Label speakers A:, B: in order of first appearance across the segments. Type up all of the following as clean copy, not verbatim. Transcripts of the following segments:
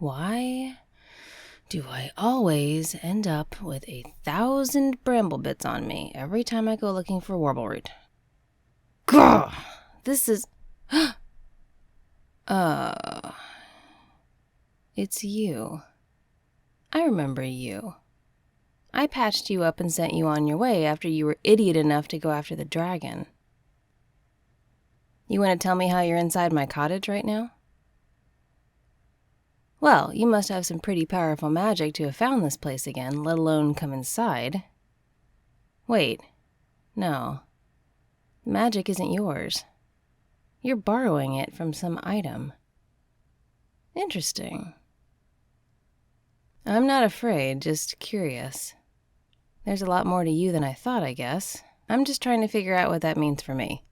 A: Why do I always end up with 1,000 bramble bits on me every time I go looking for warbleroot? Gah! This is... It's you. I remember you. I patched you up and sent you on your way after you were idiot enough to go after the dragon. You want to tell me how you're inside my cottage right now? Well, you must have some pretty powerful magic to have found this place again, let alone come inside. Wait, no. Magic isn't yours. You're borrowing it from some item. Interesting. I'm not afraid, just curious. There's a lot more to you than I thought, I guess. I'm just trying to figure out what that means for me.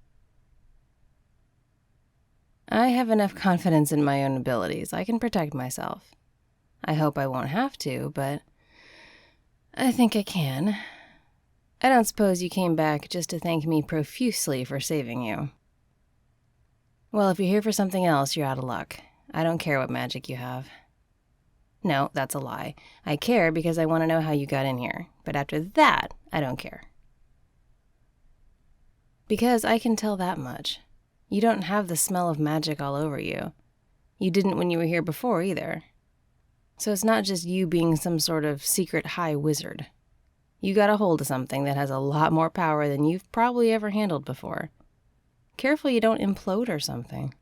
A: I have enough confidence in my own abilities. I can protect myself. I hope I won't have to, but I think I can. I don't suppose you came back just to thank me profusely for saving you. Well, if you're here for something else, you're out of luck. I don't care what magic you have. No, that's a lie. I care because I want to know how you got in here. But after that, I don't care. Because I can tell that much. You don't have the smell of magic all over you. You didn't when you were here before either. So it's not just you being some sort of secret high wizard. You got a hold of something that has a lot more power than you've probably ever handled before. Careful you don't implode or something.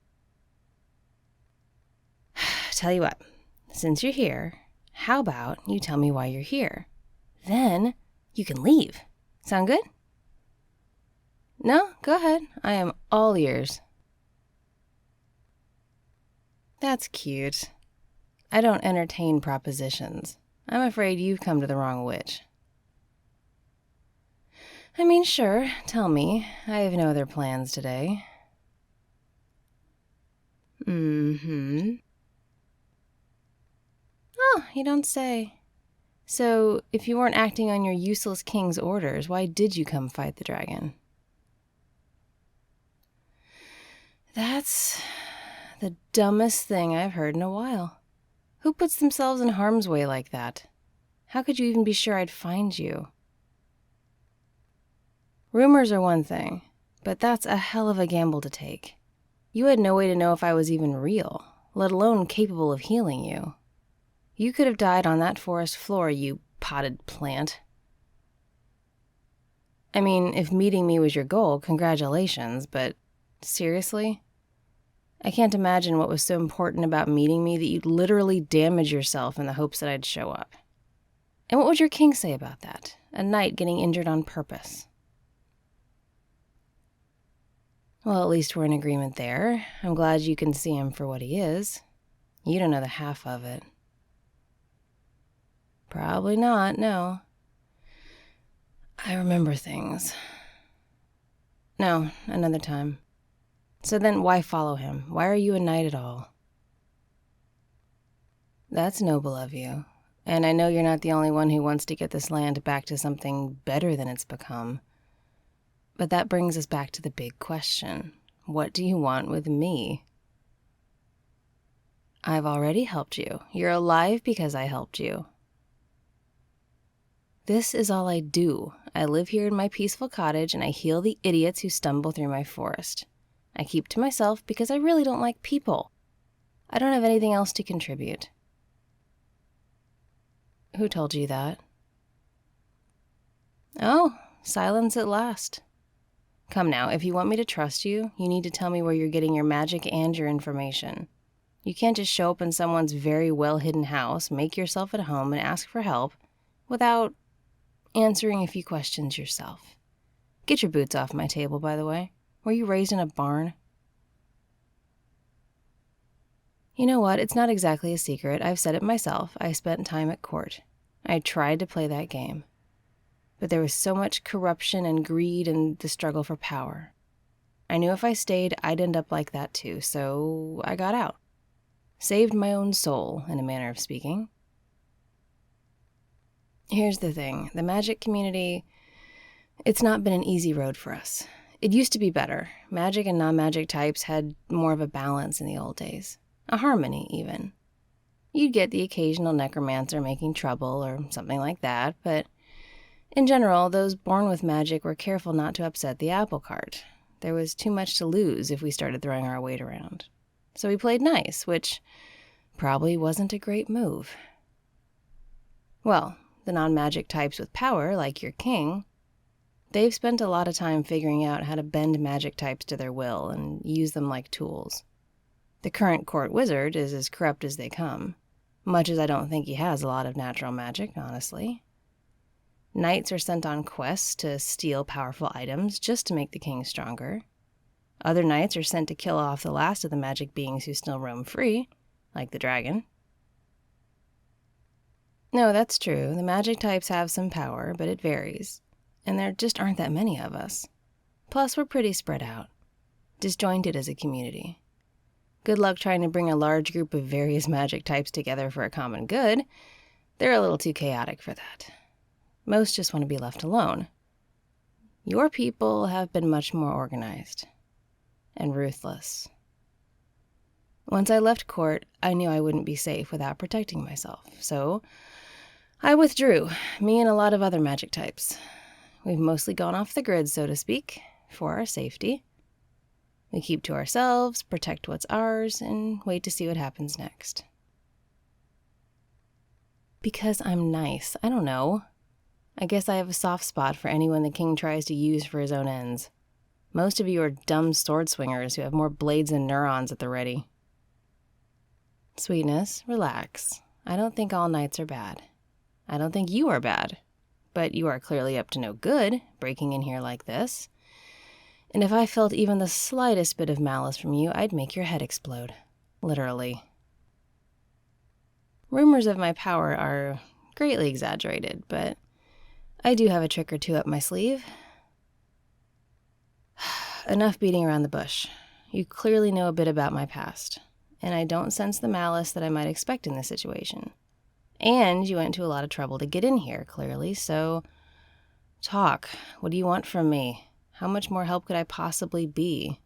A: Tell you what, since you're here, how about you tell me why you're here? Then you can leave. Sound good? No, go ahead. I am all ears. That's cute. I don't entertain propositions. I'm afraid you've come to the wrong witch. I mean, sure, tell me. I have no other plans today. Oh, you don't say. So, if you weren't acting on your useless king's orders, why did you come fight the dragon? That's the dumbest thing I've heard in a while. Who puts themselves in harm's way like that? How could you even be sure I'd find you? Rumors are one thing, but that's a hell of a gamble to take. You had no way to know if I was even real, let alone capable of healing you. You could have died on that forest floor, you potted plant. I mean, if meeting me was your goal, congratulations, but seriously? I can't imagine what was so important about meeting me that you'd literally damage yourself in the hopes that I'd show up. And what would your king say about that? A knight getting injured on purpose. Well, at least we're in agreement there. I'm glad you can see him for what he is. You don't know the half of it. Probably not, no. I remember things. No, another time. So then why follow him? Why are you a knight at all? That's noble of you. And I know you're not the only one who wants to get this land back to something better than it's become. But that brings us back to the big question. What do you want with me? I've already helped you. You're alive because I helped you. This is all I do. I live here in my peaceful cottage and I heal the idiots who stumble through my forest. I keep to myself because I really don't like people. I don't have anything else to contribute. Who told you that? Oh, silence at last. Come now, if you want me to trust you, you need to tell me where you're getting your magic and your information. You can't just show up in someone's very well-hidden house, make yourself at home, and ask for help without answering a few questions yourself. Get your boots off my table, by the way. Were you raised in a barn? You know what? It's not exactly a secret. I've said it myself. I spent time at court. I tried to play that game. But there was so much corruption and greed and the struggle for power. I knew if I stayed, I'd end up like that too, so I got out. Saved my own soul, in a manner of speaking. Here's the thing. The magic community, it's not been an easy road for us. It used to be better. Magic and non-magic types had more of a balance in the old days. A harmony, even. You'd get the occasional necromancer making trouble or something like that, but in general, those born with magic were careful not to upset the apple cart. There was too much to lose if we started throwing our weight around. So we played nice, which probably wasn't a great move. Well, the non-magic types with power, like your king, they've spent a lot of time figuring out how to bend magic types to their will and use them like tools. The current court wizard is as corrupt as they come, much as I don't think he has a lot of natural magic, honestly. Knights are sent on quests to steal powerful items just to make the king stronger. Other knights are sent to kill off the last of the magic beings who still roam free, like the dragon. No, that's true. The magic types have some power, but it varies. And there just aren't that many of us. Plus, we're pretty spread out, disjointed as a community. Good luck trying to bring a large group of various magic types together for a common good. They're a little too chaotic for that. Most just want to be left alone. Your people have been much more organized and ruthless. Once I left court, I knew I wouldn't be safe without protecting myself, so I withdrew, me and a lot of other magic types. We've mostly gone off the grid, so to speak, for our safety. We keep to ourselves, protect what's ours, and wait to see what happens next. Because I'm nice, I don't know. I guess I have a soft spot for anyone the king tries to use for his own ends. Most of you are dumb sword swingers who have more blades than neurons at the ready. Sweetness, relax. I don't think all knights are bad. I don't think you are bad. But you are clearly up to no good, breaking in here like this. And if I felt even the slightest bit of malice from you, I'd make your head explode. Literally. Rumors of my power are greatly exaggerated, but I do have a trick or two up my sleeve. Enough beating around the bush. You clearly know a bit about my past, and I don't sense the malice that I might expect in this situation. And you went to a lot of trouble to get in here, clearly, so talk. What do you want from me? How much more help could I possibly be?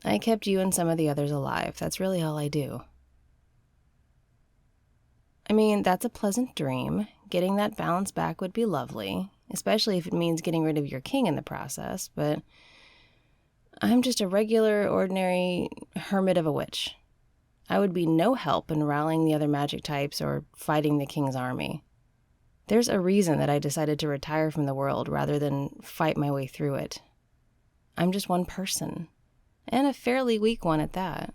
A: I kept you and some of the others alive. That's really all I do. I mean, that's a pleasant dream. Getting that balance back would be lovely, especially if it means getting rid of your king in the process, but I'm just a regular, ordinary hermit of a witch. I would be no help in rallying the other magic types or fighting the king's army. There's a reason that I decided to retire from the world rather than fight my way through it. I'm just one person, and a fairly weak one at that.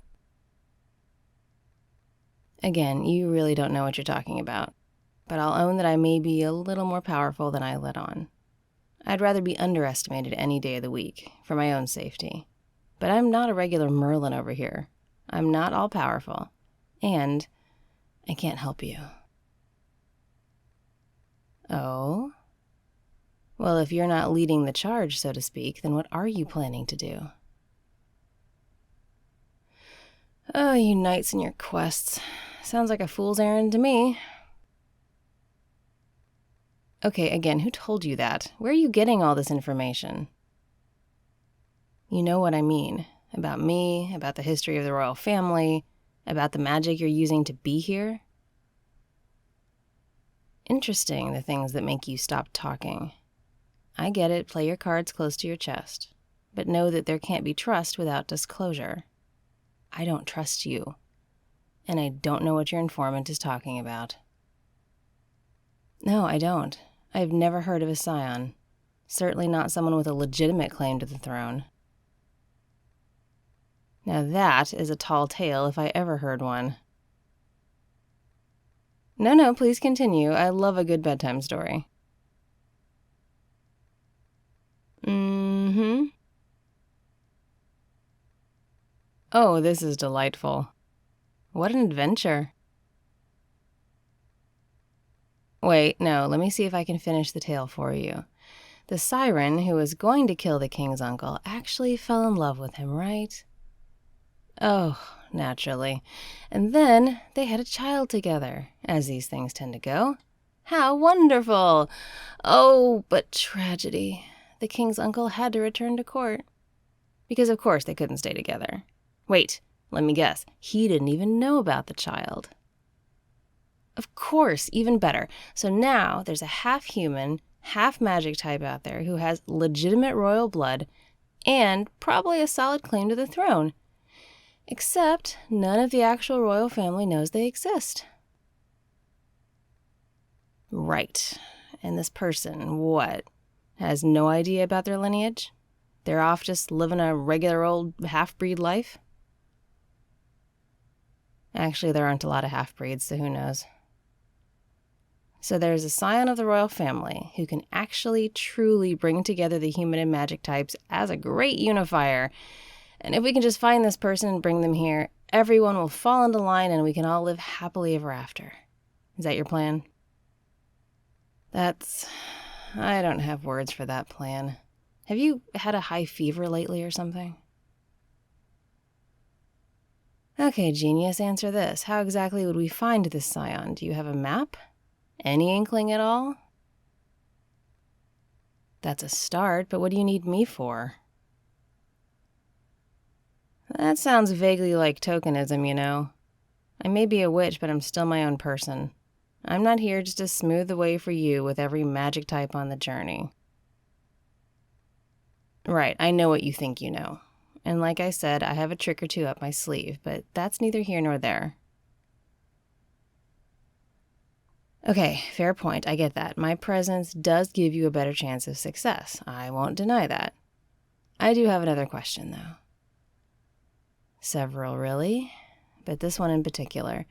A: Again, you really don't know what you're talking about, but I'll own that I may be a little more powerful than I let on. I'd rather be underestimated any day of the week, for my own safety. But I'm not a regular Merlin over here. I'm not all-powerful, and I can't help you. Oh? Well, if you're not leading the charge, so to speak, then what are you planning to do? Oh, you knights and your quests. Sounds like a fool's errand to me. Okay, again, who told you that? Where are you getting all this information? You know what I mean. About me, about the history of the royal family, about the magic you're using to be here. Interesting, the things that make you stop talking. I get it, play your cards close to your chest, but know that there can't be trust without disclosure. I don't trust you, and I don't know what your informant is talking about. No, I don't. I've never heard of a scion. Certainly not someone with a legitimate claim to the throne. Now that is a tall tale if I ever heard one. No, please continue. I love a good bedtime story. Mm-hmm. Oh, this is delightful. What an adventure. Wait, no, let me see if I can finish the tale for you. The siren who was going to kill the king's uncle actually fell in love with him, right? Oh, naturally. And then they had a child together, as these things tend to go. How wonderful! Oh, but tragedy. The king's uncle had to return to court. Because of course they couldn't stay together. Wait, Let me guess, he didn't even know about the child. Of course, even better. So now there's a half-human, half-magic type out there who has legitimate royal blood and probably a solid claim to the throne. Except none of the actual royal family knows they exist. Right. And this person, what? Has no idea about their lineage? They're off just living a regular old half-breed life? Actually, there aren't a lot of half-breeds, so who knows? So there's a scion of the royal family who can actually truly bring together the human and magic types as a great unifier. And if we can just find this person and bring them here, everyone will fall into line and we can all live happily ever after. Is that your plan? I don't have words for that plan. Have you had a high fever lately or something? Okay, genius, answer this. How exactly would we find this scion? Do you have a map? Any inkling at all? That's a start, but what do you need me for? That sounds vaguely like tokenism, you know. I may be a witch, but I'm still my own person. I'm not here just to smooth the way for you with every magic type on the journey. Right, I know what you think you know. And like I said, I have a trick or two up my sleeve, but that's neither here nor there. Okay, fair point, I get that. My presence does give you a better chance of success. I won't deny that. I do have another question, though. Several, really? But this one in particular.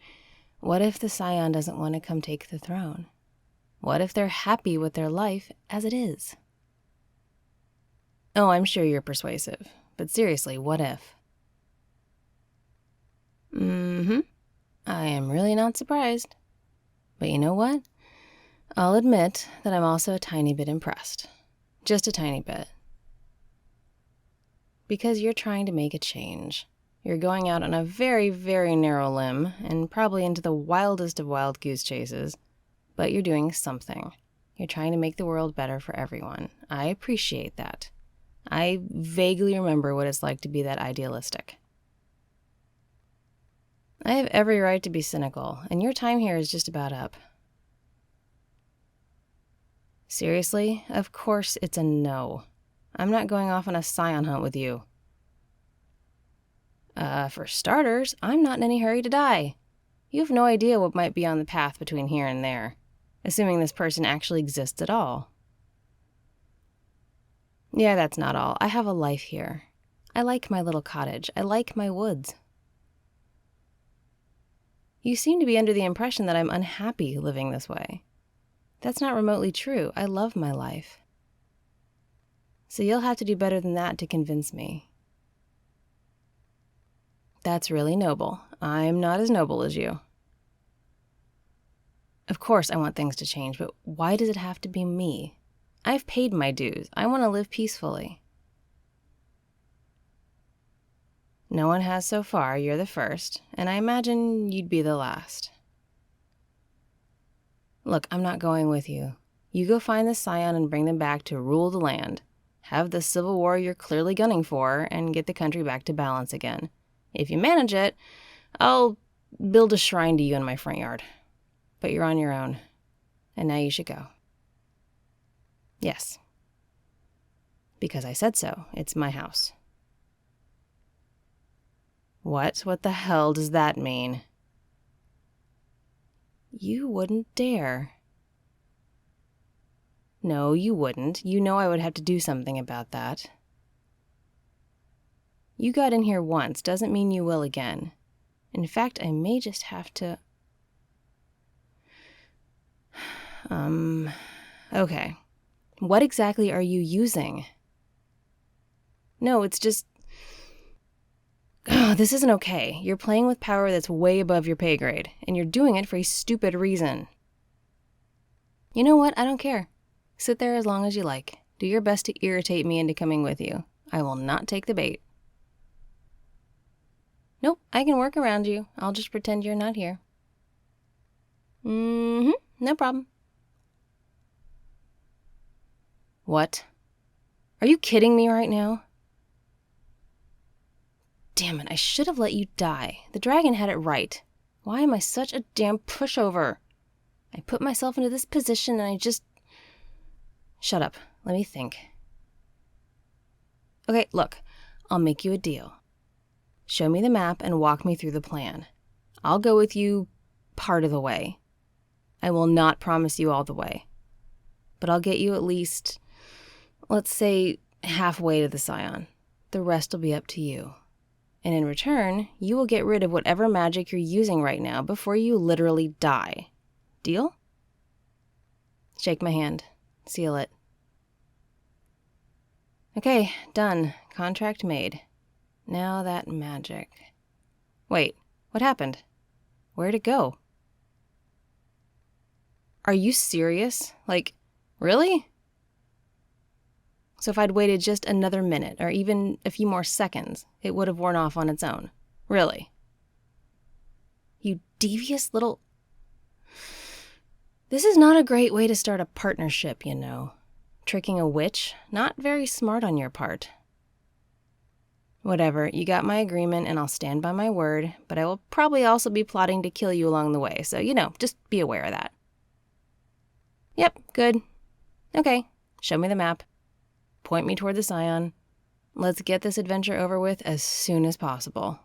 A: What if the scion doesn't want to come take the throne? What if they're happy with their life as it is? Oh, I'm sure you're persuasive. But seriously, what if? I am really not surprised. But you know what? I'll admit that I'm also a tiny bit impressed. Just a tiny bit. Because you're trying to make a change. You're going out on a very, very narrow limb, and probably into the wildest of wild goose chases. But you're doing something. You're trying to make the world better for everyone. I appreciate that. I vaguely remember what it's like to be that idealistic. I have every right to be cynical, and your time here is just about up. Seriously? Of course it's a no. I'm not going off on a scion hunt with you. For starters, I'm not in any hurry to die. You have no idea what might be on the path between here and there, assuming this person actually exists at all. Yeah, that's not all. I have a life here. I like my little cottage. I like my woods. You seem to be under the impression that I'm unhappy living this way. That's not remotely true. I love my life. So you'll have to do better than that to convince me. That's really noble. I'm not as noble as you. Of course I want things to change, but why does it have to be me? I've paid my dues. I want to live peacefully. No one has so far. You're the first, and I imagine you'd be the last. Look, I'm not going with you. You go find the scion and bring them back to rule the land. Have the civil war you're clearly gunning for, and get the country back to balance again. If you manage it, I'll build a shrine to you in my front yard. But you're on your own, and now you should go. Yes. Because I said so. It's my house. What? What the hell does that mean? You wouldn't dare. No, you wouldn't. You know I would have to do something about that. You got in here once doesn't mean you will again. In fact, I may just have to... Okay. What exactly are you using? No, it's just... This isn't okay. You're playing with power that's way above your pay grade, and you're doing it for a stupid reason. You know what? I don't care. Sit there as long as you like. Do your best to irritate me into coming with you. I will not take the bait. Nope, I can work around you. I'll just pretend you're not here. No problem. What? Are you kidding me right now? Damn it, I should have let you die. The dragon had it right. Why am I such a damn pushover? I put myself into this position and I just... Shut up. Let me think. Okay, look. I'll make you a deal. Show me the map and walk me through the plan. I'll go with you part of the way. I will not promise you all the way. But I'll get you at least, let's say, halfway to the Scion. The rest will be up to you. And in return, you will get rid of whatever magic you're using right now before you literally die. Deal? Shake my hand. Seal it. Okay, done. Contract made. Now that magic. Wait, what happened? Where'd it go? Are you serious? Like, really? So if I'd waited just another minute, or even a few more seconds, it would have worn off on its own. Really? You devious little... This is not a great way to start a partnership, you know. Tricking a witch? Not very smart on your part. Whatever, you got my agreement and I'll stand by my word, but I will probably also be plotting to kill you along the way, so, just be aware of that. Yep, good. Okay, show me the map. Point me toward the Scion. Let's get this adventure over with as soon as possible.